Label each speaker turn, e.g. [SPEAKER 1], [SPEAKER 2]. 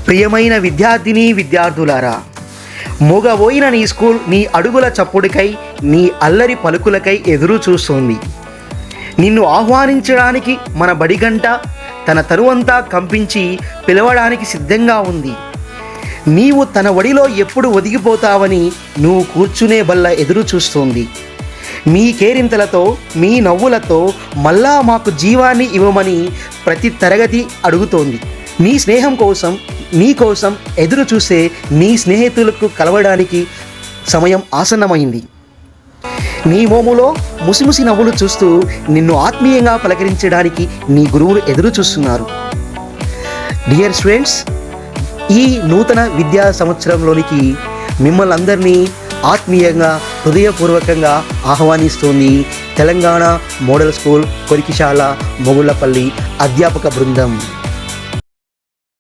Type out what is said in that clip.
[SPEAKER 1] ప్రియమైన విద్యార్థిని విద్యార్థులారా, మూగబోయిన నీ స్కూల్ నీ అడుగుల చప్పుడుకై, నీ అల్లరి పలుకులకై ఎదురు చూస్తోంది. నిన్ను ఆహ్వానించడానికి మన బడిగంట తన తరువంతా కంపించి పిలవడానికి సిద్ధంగా ఉంది. నీవు తన ఒడిలో ఎప్పుడు ఒదిగిపోతావని నువ్వు కూర్చునే బల్ల ఎదురు చూస్తోంది. మీ కేరింతలతో, మీ నవ్వులతో మళ్ళా మాకు జీవాన్ని ఇవ్వమని ప్రతి తరగతి అడుగుతోంది. నీ స్నేహం కోసం, నీ కోసం ఎదురు చూసే నీ స్నేహితులకు కలవడానికి సమయం ఆసన్నమైంది. నీ మోములో ముసిముసి నవ్వులు చూస్తూ నిన్ను ఆత్మీయంగా పలకరించడానికి నీ గురువులు ఎదురు చూస్తున్నారు. డియర్ స్టూడెంట్స్, ఈ నూతన విద్యా సంవత్సరంలోనికి మిమ్మల్ని అందరినీ ఆత్మీయంగా, హృదయపూర్వకంగా ఆహ్వానిస్తోంది తెలంగాణ మోడల్ స్కూల్ కొరికిశాల మొగుళ్ళపల్లి అధ్యాపక బృందం.